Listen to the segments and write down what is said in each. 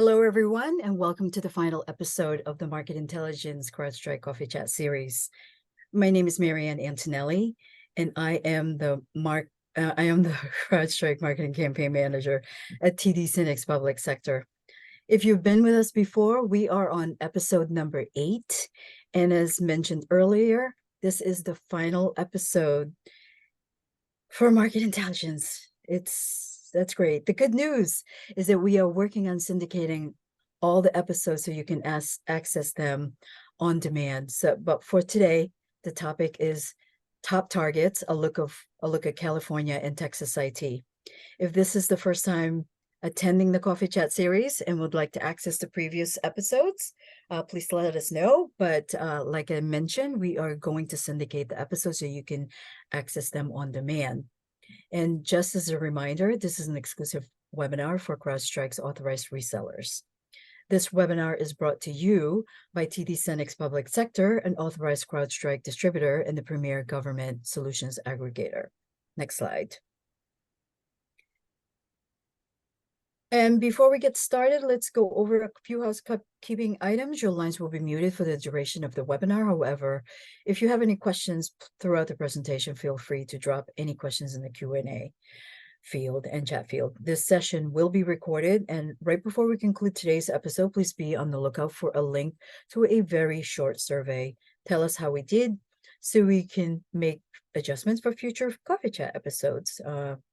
Hello, everyone, and welcome to the final episode of the Market Intelligence CrowdStrike Coffee Chat series. My name is Marianne Antonelli, and I am the CrowdStrike Marketing Campaign Manager at TD SYNNEX Public Sector. If you've been with us before, we are on episode number 8, and as mentioned earlier, this is the final episode for Market Intelligence. That's great. The good news is that we are working on syndicating all the episodes so you can access them on demand. But for today, the topic is top targets, a look at California and Texas IT. If this is the first time attending the Coffee Chat series and would like to access the previous episodes, please let us know. But like I mentioned, we are going to syndicate the episodes so you can access them on demand. And just as a reminder, this is an exclusive webinar for CrowdStrike's authorized resellers. This webinar is brought to you by TD SYNNEX Public Sector, an authorized CrowdStrike distributor and the premier government solutions aggregator. Next slide. And before we get started, let's go over a few housekeeping items. Your lines will be muted for the duration of the webinar. However, if you have any questions throughout the presentation, feel free to drop any questions in the Q&A field and chat field. This session will be recorded, and right before we conclude today's episode, please be on the lookout for a link to a very short survey. Tell us how we did so we can make adjustments for future Coffee Chat episodes.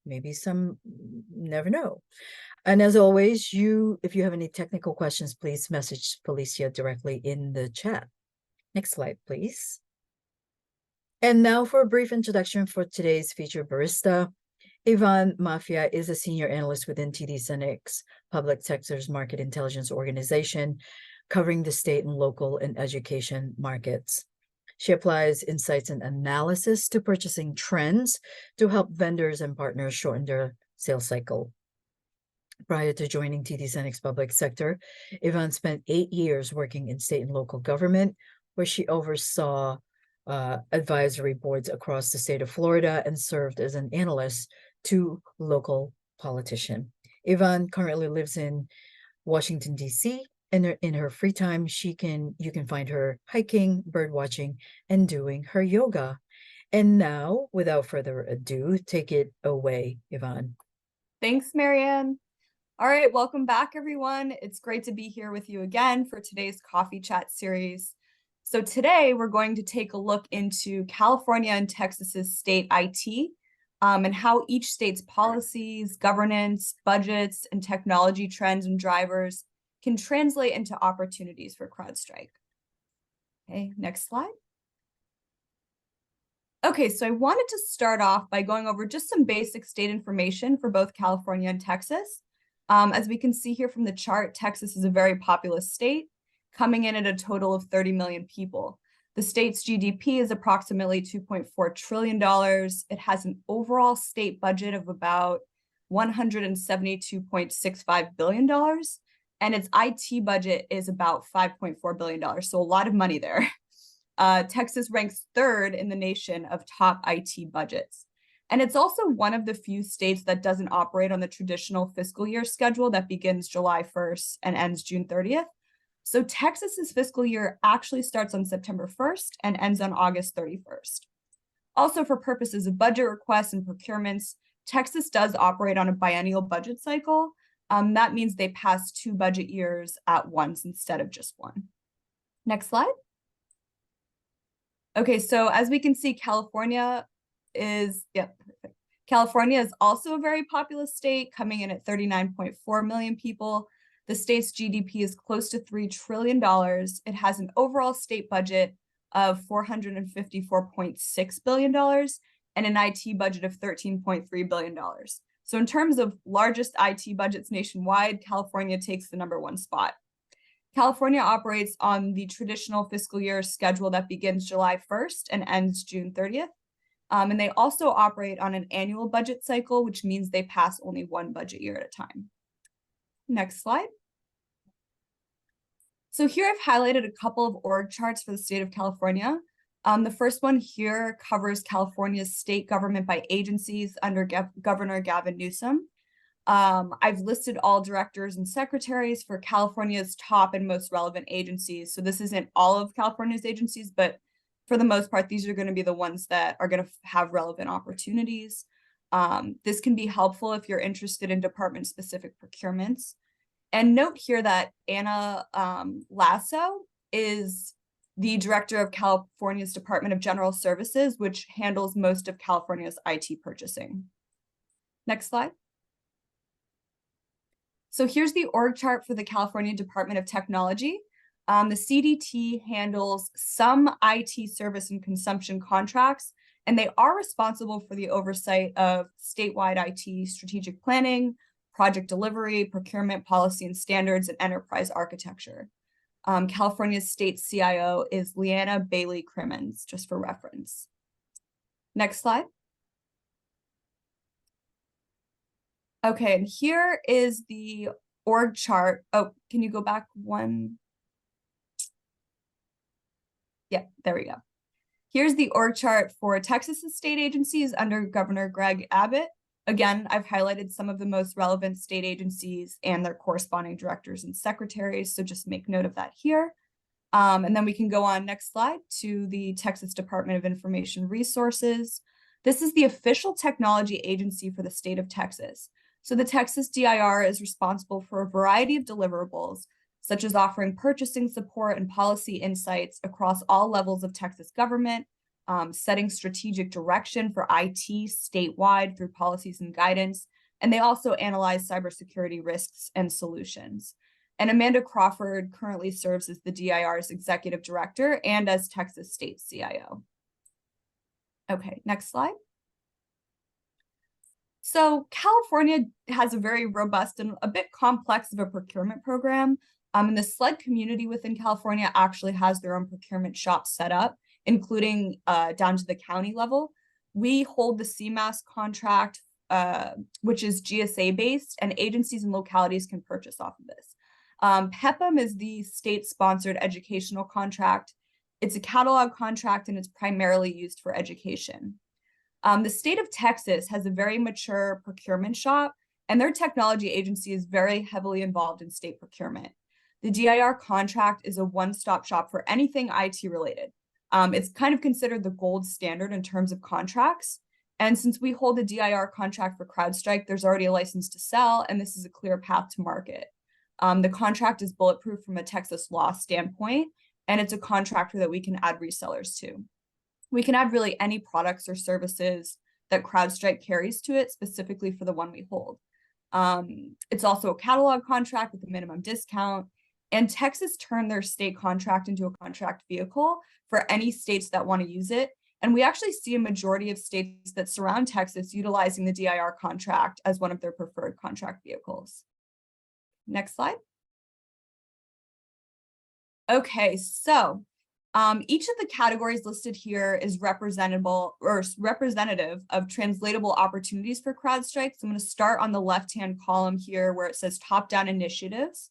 Maybe some, never know. And as always, if you have any technical questions, please message Felicia directly in the chat. Next slide, please. And now for a brief introduction for today's featured barista. Ivan Mafia is a senior analyst within TD SYNNEX Public Sector's Market Intelligence Organization, covering the state and local and education markets. She applies insights and analysis to purchasing trends to help vendors and partners shorten their sales cycle. Prior to joining TD SYNNEX Public Sector, Ivan spent 8 years working in state and local government, where she oversaw advisory boards across the state of Florida and served as an analyst to local politicians. Ivan currently lives in Washington, D.C., and in her free time, you can find her hiking, bird watching, and doing her yoga. And now, without further ado, take it away, Ivan. Thanks, Marianne. All right, welcome back, everyone. It's great to be here with you again for today's Coffee Chat series. So today we're going to take a look into California and Texas's state IT and how each state's policies, governance, budgets, and technology trends and drivers can translate into opportunities for CrowdStrike. Okay, next slide. Okay, so I wanted to start off by going over just some basic state information for both California and Texas. As we can see here from the chart, Texas is a very populous state, coming in at a total of 30 million people. The state's GDP is approximately $2.4 trillion. It has an overall state budget of about $172.65 billion, and its IT budget is about $5.4 billion, so a lot of money there. Texas ranks 3rd in the nation of top IT budgets. And it's also one of the few states that doesn't operate on the traditional fiscal year schedule that begins July 1st and ends June 30th. So Texas's fiscal year actually starts on September 1st and ends on August 31st. Also, for purposes of budget requests and procurements, Texas does operate on a biennial budget cycle. That means they pass 2 budget years at once instead of just one. Next slide. Okay, so as we can see, California is also a very populous state, coming in at 39.4 million people. The state's GDP is close to $3 trillion. It has an overall state budget of $454.6 billion and an IT budget of $13.3 billion. So in terms of largest IT budgets nationwide, California takes the #1 spot. California operates on the traditional fiscal year schedule that begins July 1st and ends June 30th. And they also operate on an annual budget cycle, which means they pass only 1 budget year at a time. Next slide. So here I've highlighted a couple of org charts for the state of California. The first one here covers California's state government by agencies under Governor Gavin Newsom. I've listed all directors and secretaries for California's top and most relevant agencies. So this isn't all of California's agencies, but for the most part, these are going to be the ones that are going to have relevant opportunities. This can be helpful if you're interested in department-specific procurements. And note here that Anna Lasso is the director of California's Department of General Services, which handles most of California's IT purchasing. Next slide. So here's the org chart for the California Department of Technology. The CDT handles some IT service and consumption contracts, and they are responsible for the oversight of statewide IT strategic planning, project delivery, procurement policy and standards, and enterprise architecture. California's state CIO is Leanna Bailey Crimmins, just for reference. Next slide. Okay, and here is the org chart. Oh, can you go back one? Yeah, there we go. Here's the org chart for Texas's state agencies under Governor Greg Abbott. Again, I've highlighted some of the most relevant state agencies and their corresponding directors and secretaries, so just make note of that here. And then we can go on, next slide, to the Texas Department of Information Resources. This is the official technology agency for the state of Texas. So the Texas DIR is responsible for a variety of deliverables, such as offering purchasing support and policy insights across all levels of Texas government, setting strategic direction for IT statewide through policies and guidance, and they also analyze cybersecurity risks and solutions. And Amanda Crawford currently serves as the DIR's executive director and as Texas State CIO. Okay, next slide. So California has a very robust and a bit complex of a procurement program. And the SLED community within California actually has their own procurement shops set up, including down to the county level. We hold the CMAS contract, which is GSA based, and agencies and localities can purchase off of this. PEPM is the state-sponsored educational contract. It's a catalog contract and it's primarily used for education. The state of Texas has a very mature procurement shop, and their technology agency is very heavily involved in state procurement. The DIR contract is a one-stop shop for anything IT related. It's kind of considered the gold standard in terms of contracts. And since we hold a DIR contract for CrowdStrike, there's already a license to sell, and this is a clear path to market. The contract is bulletproof from a Texas law standpoint, and it's a contractor that we can add resellers to. We can add really any products or services that CrowdStrike carries to it, specifically for the one we hold. It's also a catalog contract with a minimum discount, and Texas turned their state contract into a contract vehicle for any states that want to use it. And we actually see a majority of states that surround Texas utilizing the DIR contract as one of their preferred contract vehicles. Next slide. Okay, so each of the categories listed here is representative of translatable opportunities for CrowdStrike. So I'm going to start on the left-hand column here where it says top-down initiatives.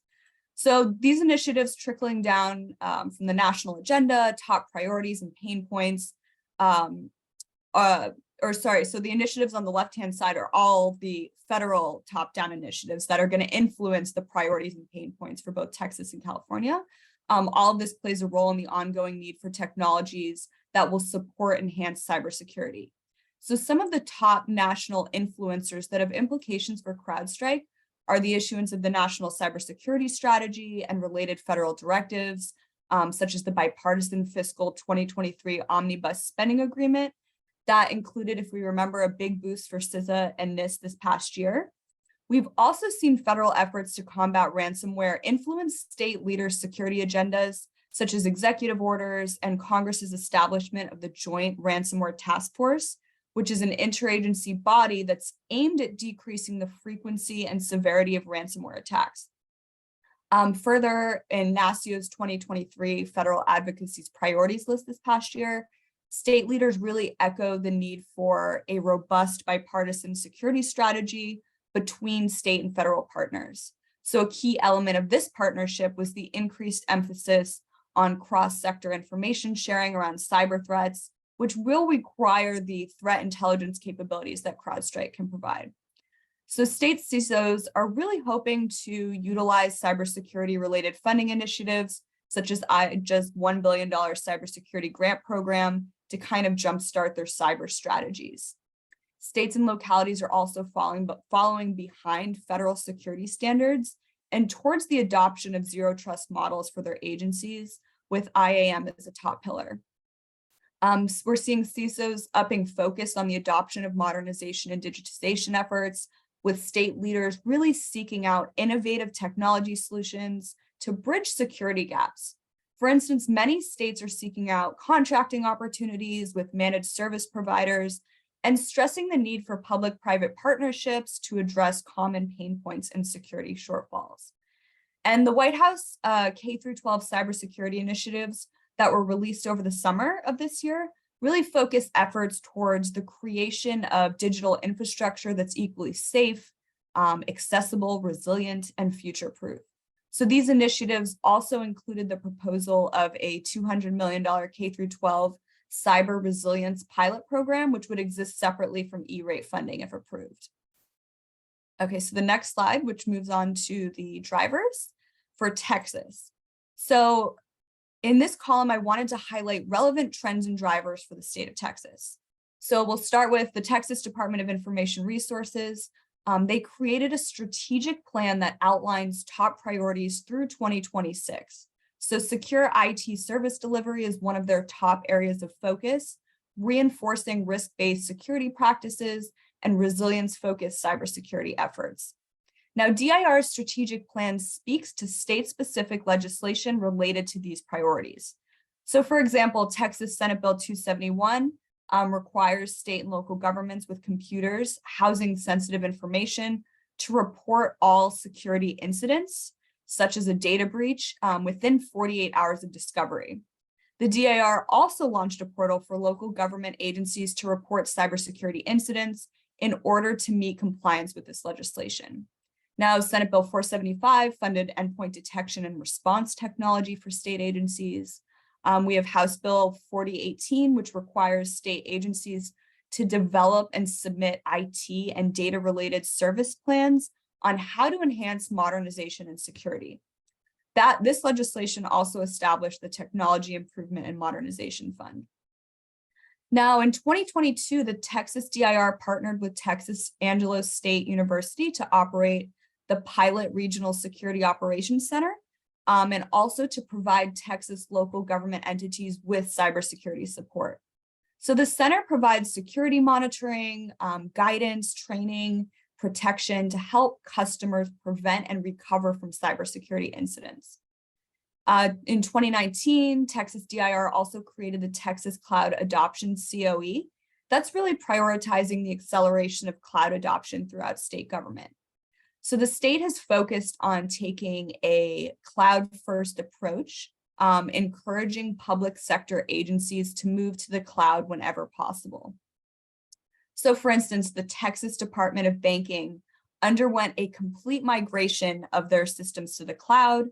So these initiatives trickling down from the national agenda, top priorities and pain points. So the initiatives on the left-hand side are all the federal top-down initiatives that are going to influence the priorities and pain points for both Texas and California. All of this plays a role in the ongoing need for technologies that will support enhanced cybersecurity. So some of the top national influencers that have implications for CrowdStrike are the issuance of the National Cybersecurity Strategy and related federal directives, such as the bipartisan fiscal 2023 Omnibus Spending Agreement. That included, if we remember, a big boost for CISA and NIST this past year. We've also seen federal efforts to combat ransomware influence state leaders' security agendas, such as executive orders and Congress's establishment of the Joint Ransomware Task Force, which is an interagency body that's aimed at decreasing the frequency and severity of ransomware attacks. Further, in NASIO's 2023 Federal Advocacy's priorities list this past year, state leaders really echo the need for a robust bipartisan security strategy between state and federal partners. So a key element of this partnership was the increased emphasis on cross-sector information sharing around cyber threats, which will require the threat intelligence capabilities that CrowdStrike can provide. So state CISOs are really hoping to utilize cybersecurity related funding initiatives, such as just $1 billion cybersecurity grant program to kind of jumpstart their cyber strategies. States and localities are also following behind federal security standards and towards the adoption of zero trust models for their agencies, with IAM as a top pillar. We're seeing CISOs upping focus on the adoption of modernization and digitization efforts, with state leaders really seeking out innovative technology solutions to bridge security gaps. For instance, many states are seeking out contracting opportunities with managed service providers and stressing the need for public-private partnerships to address common pain points and security shortfalls. And the White House K-12 cybersecurity initiatives that were released over the summer of this year really focus efforts towards the creation of digital infrastructure that's equally safe, accessible, resilient, and future-proof. So these initiatives also included the proposal of a $200 million K-12 cyber resilience pilot program, which would exist separately from E-rate funding if approved. Okay, so the next slide, which moves on to the drivers for Texas. So in this column, I wanted to highlight relevant trends and drivers for the state of Texas. So we'll start with the Texas Department of Information Resources. They created a strategic plan that outlines top priorities through 2026. So secure IT service delivery is one of their top areas of focus, reinforcing risk-based security practices and resilience-focused cybersecurity efforts. Now, DIR's strategic plan speaks to state-specific legislation related to these priorities. So, for example, Texas Senate Bill 271 requires state and local governments with computers housing sensitive information to report all security incidents, such as a data breach, within 48 hours of discovery. The DIR also launched a portal for local government agencies to report cybersecurity incidents in order to meet compliance with this legislation. Now, Senate Bill 475 funded endpoint detection and response technology for state agencies. We have House Bill 4018, which requires state agencies to develop and submit IT and data-related service plans on how to enhance modernization and security. This legislation also established the Technology Improvement and Modernization Fund. Now, in 2022, the Texas DIR partnered with Texas Angeles State University to operate the Pilot Regional Security Operations Center, and also to provide Texas local government entities with cybersecurity support. So the center provides security monitoring, guidance, training, protection to help customers prevent and recover from cybersecurity incidents. In 2019, Texas DIR also created the Texas Cloud Adoption COE. That's really prioritizing the acceleration of cloud adoption throughout state government. So the state has focused on taking a cloud-first approach, encouraging public sector agencies to move to the cloud whenever possible. So for instance, the Texas Department of Banking underwent a complete migration of their systems to the cloud,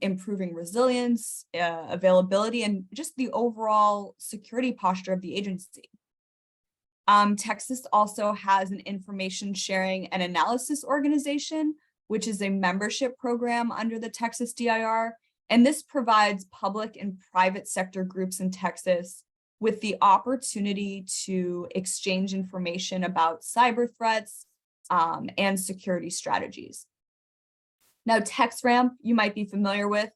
improving resilience, availability, and just the overall security posture of the agency. Texas also has an information sharing and analysis organization, which is a membership program under the Texas DIR. And this provides public and private sector groups in Texas with the opportunity to exchange information about cyber threats and security strategies. Now, TexRAMP, you might be familiar with.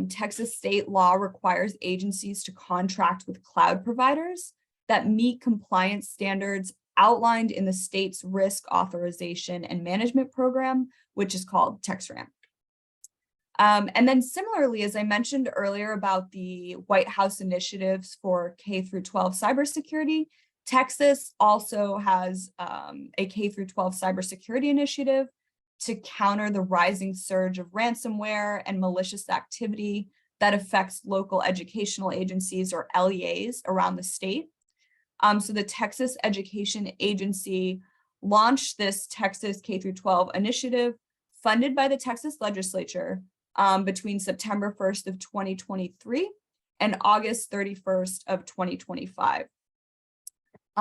Texas state law requires agencies to contract with cloud providers that meet compliance standards outlined in the state's risk authorization and management program, which is called TexRAMP. And then similarly, as I mentioned earlier about the White House initiatives for K-12 cybersecurity, Texas also has a K-12 cybersecurity initiative to counter the rising surge of ransomware and malicious activity that affects local educational agencies, or LEAs, around the state. So the Texas Education Agency launched this Texas K-12 initiative funded by the Texas legislature between September 1st of 2023 and August 31st of 2025.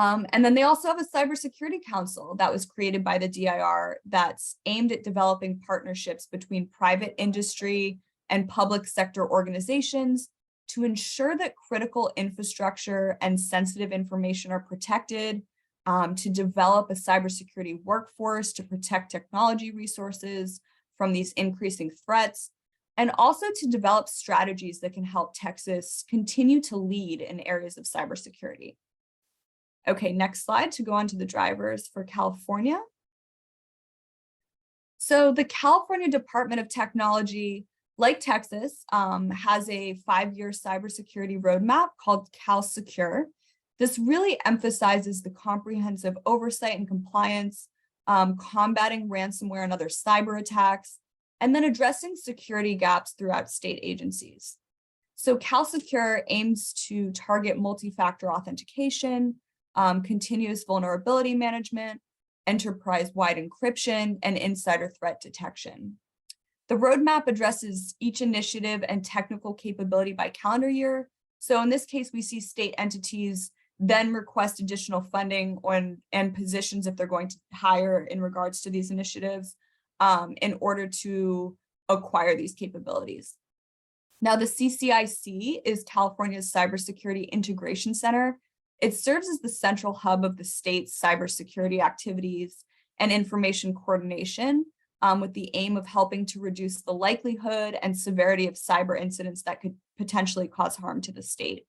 And then they also have a cybersecurity council that was created by the DIR that's aimed at developing partnerships between private industry and public sector organizations to ensure that critical infrastructure and sensitive information are protected, to develop a cybersecurity workforce to protect technology resources from these increasing threats, and also to develop strategies that can help Texas continue to lead in areas of cybersecurity. Okay, next slide to go on to the drivers for California. So the California Department of Technology, like Texas, has a 5-year cybersecurity roadmap called CalSecure. This really emphasizes the comprehensive oversight and compliance, combating ransomware and other cyber attacks, and then addressing security gaps throughout state agencies. So CalSecure aims to target multi-factor authentication, continuous vulnerability management, enterprise-wide encryption, and insider threat detection. The roadmap addresses each initiative and technical capability by calendar year. So in this case, we see state entities then request additional funding and positions if they're going to hire in regards to these initiatives in order to acquire these capabilities. Now, the CCIC is California's Cybersecurity Integration Center. It serves as the central hub of the state's cybersecurity activities and information coordination, with the aim of helping to reduce the likelihood and severity of cyber incidents that could potentially cause harm to the state.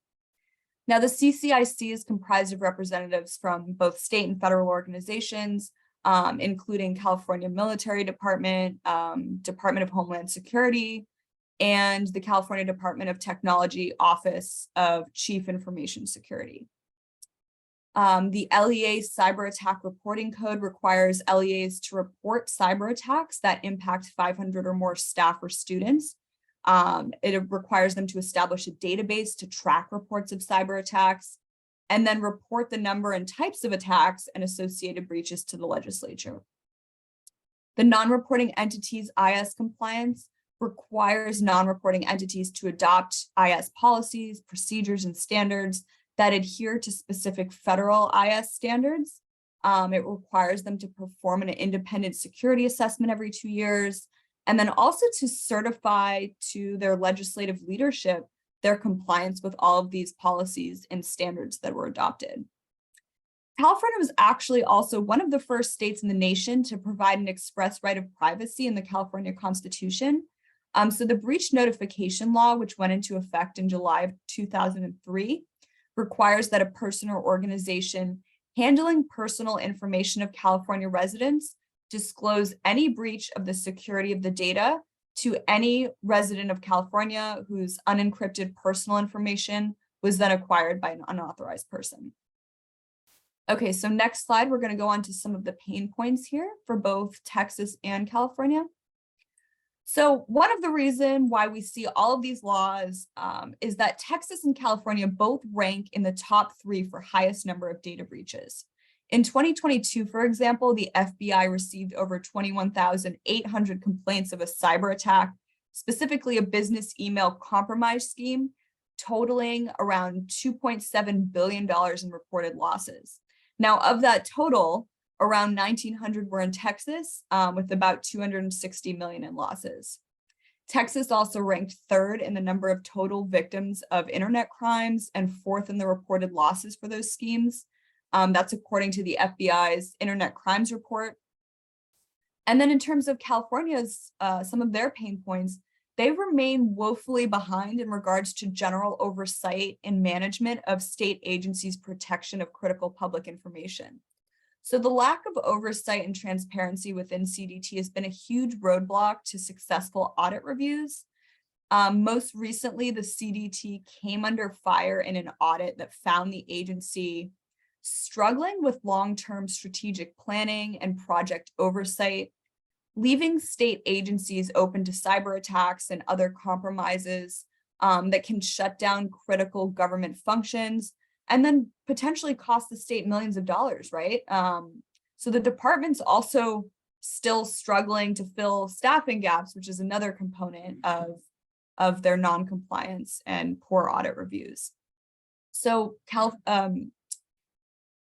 Now, the CCIC is comprised of representatives from both state and federal organizations, including California Military Department, Department of Homeland Security, and the California Department of Technology Office of Chief Information Security. The LEA Cyber Attack Reporting Code requires LEAs to report cyber attacks that impact 500 or more staff or students. It requires them to establish a database to track reports of cyber attacks, and then report the number and types of attacks and associated breaches to the legislature. The non-reporting entities IS compliance requires non-reporting entities to adopt IS policies, procedures, and standards that adhere to specific federal IS standards. It requires them to perform an independent security assessment every 2 years, and then also to certify to their legislative leadership their compliance with all of these policies and standards that were adopted. California was actually also one of the first states in the nation to provide an express right of privacy in the California Constitution. So the breach notification law, which went into effect in July of 2003, requires that a person or organization handling personal information of California residents disclose any breach of the security of the data to any resident of California whose unencrypted personal information was then acquired by an unauthorized person. Okay, so next slide, we're going to go on to some of the pain points here for both Texas and California. So one of the reasons why we see all of these laws is that Texas and California both rank in the top 3 for highest number of data breaches. In 2022, for example, the FBI received over 21,800 complaints of a cyber attack, specifically a business email compromise scheme, totaling around $2.7 billion in reported losses. Now, of that total, around 1,900 were in Texas, with about 260 million in losses. Texas also ranked 3rd in the number of total victims of internet crimes and 4th in the reported losses for those schemes. That's according to the FBI's Internet Crimes Report. And then in terms of California's, some of their pain points, they remain woefully behind in regards to general oversight and management of state agencies' protection of critical public information. So the lack of oversight and transparency within CDT has been a huge roadblock to successful audit reviews. Most recently, the CDT came under fire in an audit that found the agency struggling with long-term strategic planning and project oversight, leaving state agencies open to cyber attacks and other compromises that can shut down critical government functions and then potentially cost the state millions of dollars, right? So the department's also still struggling to fill staffing gaps, which is another component of their non-compliance and poor audit reviews. So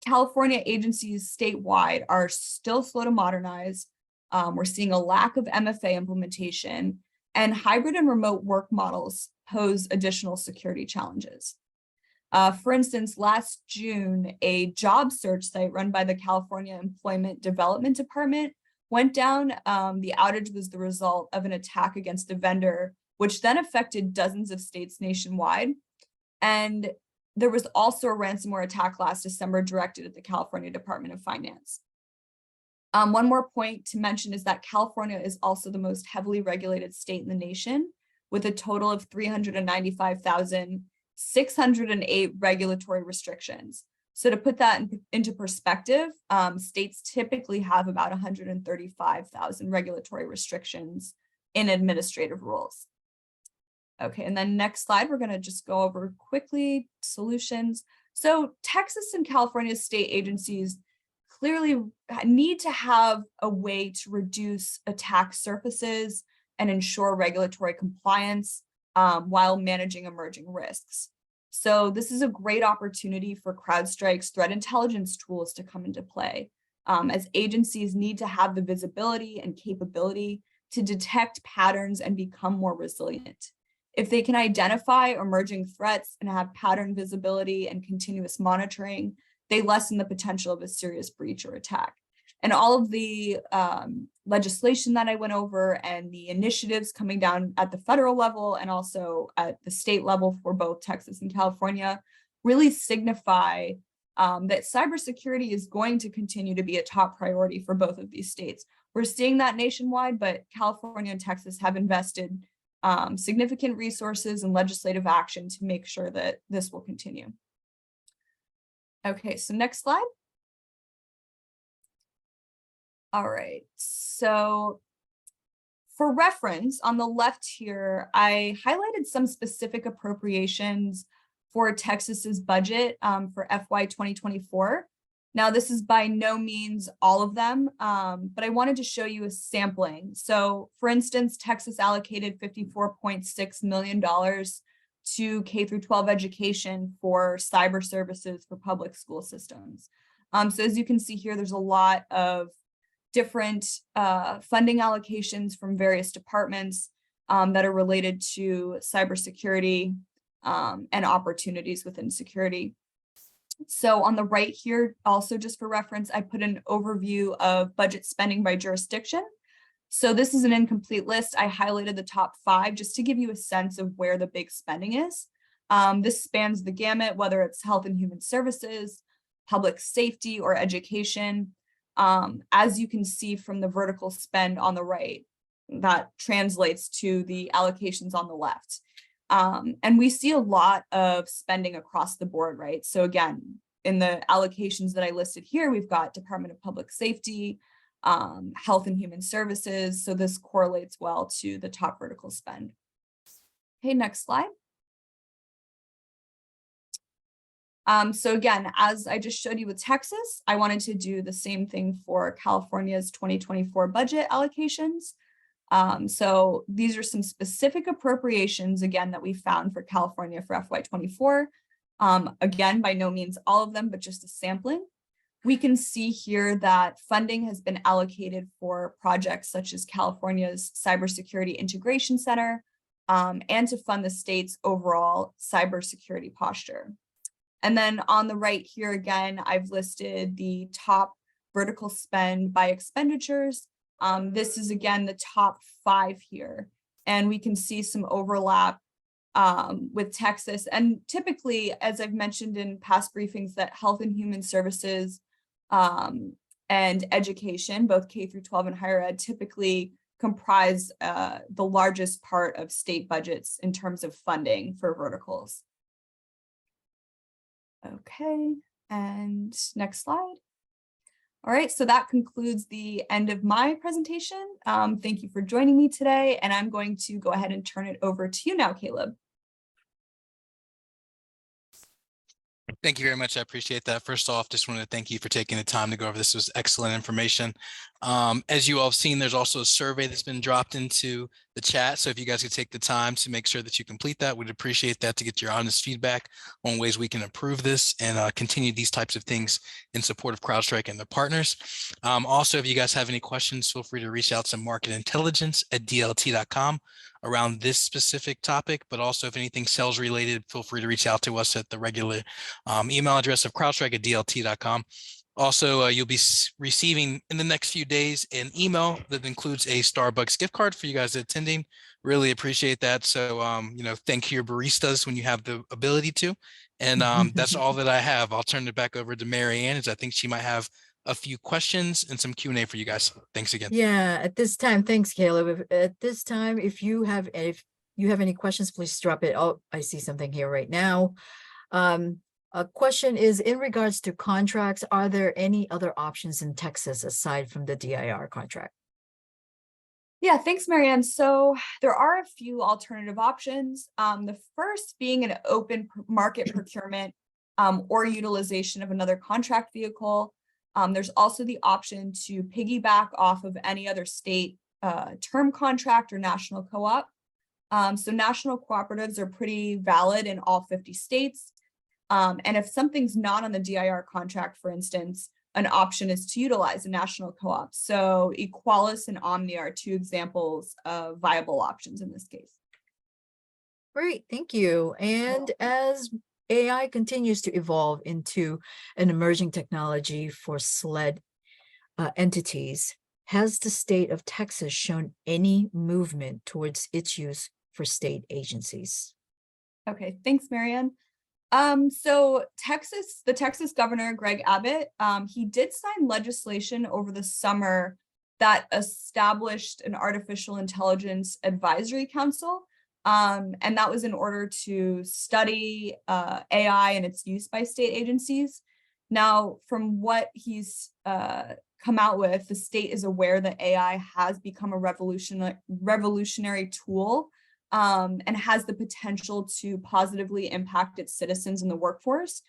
California agencies statewide are still slow to modernize. We're seeing a lack of MFA implementation, and hybrid and remote work models pose additional security challenges. For instance, last June, a job search site run by the California Employment Development Department went down. The outage was the result of an attack against a vendor, which then affected dozens of states nationwide. And there was also a ransomware attack last December directed at the California Department of Finance. One more point to mention is that California is also the most heavily regulated state in the nation, with a total of 395,608 regulatory restrictions. So to put that into perspective, states typically have about 135,000 regulatory restrictions in administrative rules. Okay, and then next slide, we're going to just go over quickly solutions. So Texas and California state agencies clearly need to have a way to reduce attack surfaces and ensure regulatory compliance while managing emerging risks. So this is a great opportunity for CrowdStrike's threat intelligence tools to come into play, as agencies need to have the visibility and capability to detect patterns and become more resilient. If they can identify emerging threats and have pattern visibility and continuous monitoring, they lessen the potential of a serious breach or attack. And all of the legislation that I went over and the initiatives coming down at the federal level and also at the state level for both Texas and California really signify that cybersecurity is going to continue to be a top priority for both of these states. We're seeing that nationwide, but California and Texas have invested significant resources and legislative action to make sure that this will continue. Okay, so next slide. All right, so for reference, on the left here, I highlighted some specific appropriations for Texas's budget for FY 2024. Now, this is by no means all of them, but I wanted to show you a sampling. So for instance, Texas allocated $54.6 million to K-12 education for cyber services for public school systems. So as you can see here, there's a lot of different funding allocations from various departments that are related to cybersecurity and opportunities within security. So on the right here, also just for reference, I put an overview of budget spending by jurisdiction. So this is an incomplete list. I highlighted the top 5 just to give you a sense of where the big spending is. This spans the gamut, whether it's health and human services, public safety, or education. As you can see from the vertical spend on the right, that translates to the allocations on the left. And we see a lot of spending across the board, right? So again, in the allocations that I listed here, we've got Department of Public Safety, Health and Human Services. So this correlates well to the top vertical spend. Okay, next slide. So again, as I just showed you with Texas, I wanted to do the same thing for California's 2024 budget allocations. So these are some specific appropriations, again, that we found for California for FY24. Again, by no means all of them, but just a sampling. We can see here that funding has been allocated for projects such as California's Cybersecurity Integration Center and to fund the state's overall cybersecurity posture. And then on the right here, again, I've listed the top vertical spend by expenditures. This is, again, the top 5 here. And we can see some overlap with Texas. And typically, as I've mentioned in past briefings, that health and human services and education, both K-12 and higher ed, typically comprise the largest part of state budgets in terms of funding for verticals. Okay, and next slide. All right, so that concludes the end of my presentation. Thank you for joining me today, and I'm going to go ahead and turn it over to you now, Caleb. Thank you very much. I appreciate that. First off, just wanted to thank you for taking the time to go over this. It was excellent information. As you all have seen, there's also a survey that's been dropped into the chat. So if you guys could take the time to make sure that you complete that, we'd appreciate that to get your honest feedback on ways we can improve this and continue these types of things in support of CrowdStrike and their partners. Also, if you guys have any questions, feel free to reach out to marketintelligence@dlt.com around this specific topic, but also if anything sales related, feel free to reach out to us at the regular email address of crowdstrike@dlt.com. Also, you'll be receiving in the next few days an email that includes a Starbucks gift card for you guys attending. Really appreciate that. So, thank your baristas when you have the ability to. And that's all that I have. I'll turn it back over to Mary Ann, as I think she might have a few questions and some Q&A for you guys. Thanks again. Yeah, at this time, thanks, Caleb. At this time, if you have any questions, please drop it. Oh, I see something here right now. A question is, in regards to contracts, are there any other options in Texas aside from the DIR contract? Yeah, thanks, Marianne. So there are a few alternative options. The first being an open market procurement or utilization of another contract vehicle. There's also the option to piggyback off of any other state term contract or national co-op. So national cooperatives are pretty valid in all 50 states. And if something's not on the DIR contract, for instance, an option is to utilize a national co-op. So Equalis and Omni are two examples of viable options in this case. Great, thank you. And as AI continues to evolve into an emerging technology for SLED entities, has the state of Texas shown any movement towards its use for state agencies? Okay, thanks, Marianne. So the Texas governor, Greg Abbott, he did sign legislation over the summer that established an artificial intelligence advisory council. And that was in order to study AI and its use by state agencies. Now, from what he's come out with, the state is aware that AI has become a revolutionary tool and has the potential to positively impact its citizens in the workforce.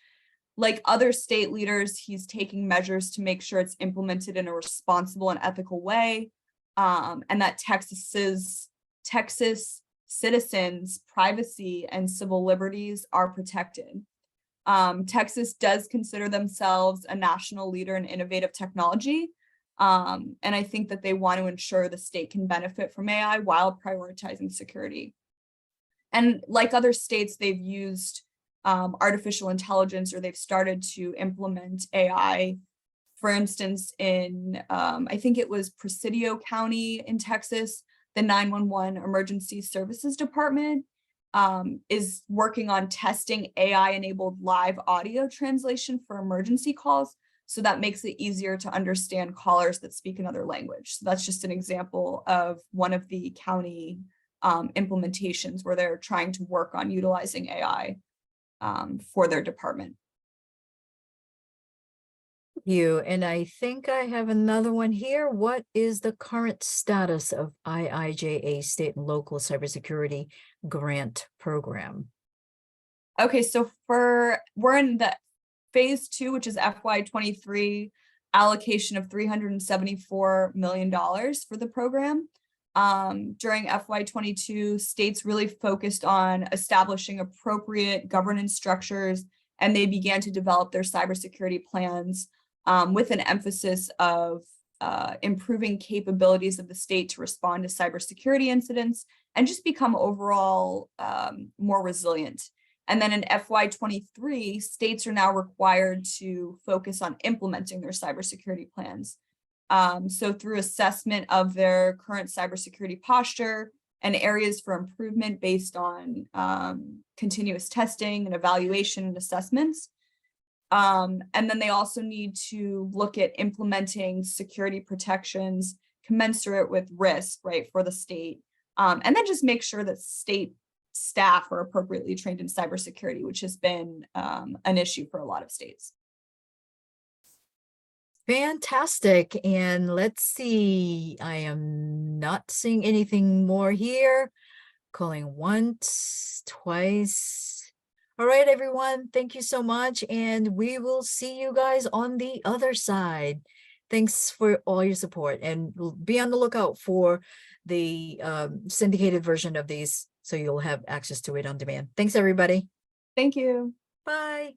Like other state leaders, he's taking measures to make sure it's implemented in a responsible and ethical way, and that Texas citizens' privacy and civil liberties are protected. Texas does consider themselves a national leader in innovative technology, and I think that they want to ensure the state can benefit from AI while prioritizing security. And like other states, they've used artificial intelligence, or they've started to implement AI. For instance, in I think it was Presidio County in Texas, the 911 Emergency Services Department is working on testing AI-enabled live audio translation for emergency calls. So that makes it easier to understand callers that speak another language. So that's just an example of one of the county implementations where they're trying to work on utilizing AI for their department. You and I think I have another one here. What is the current status of IIJA state and local cybersecurity grant program? Okay, so we're in the phase 2, which is FY23 allocation of $374 million for the program. During FY22, states really focused on establishing appropriate governance structures, and they began to develop their cybersecurity plans with an emphasis of improving capabilities of the state to respond to cybersecurity incidents and just become overall more resilient. And then in FY23, states are now required to focus on implementing their cybersecurity plans. So through assessment of their current cybersecurity posture and areas for improvement based on continuous testing and evaluation and assessments. And then they also need to look at implementing security protections commensurate with risk, right, for the state. And then just make sure that state staff are appropriately trained in cybersecurity, which has been an issue for a lot of states. Fantastic. And let's see, I am not seeing anything more here. Calling once, twice. All right, everyone, thank you so much. And we will see you guys on the other side. Thanks for all your support, and be on the lookout for the syndicated version of these, so you'll have access to it on demand. Thanks, everybody. Thank you. Bye.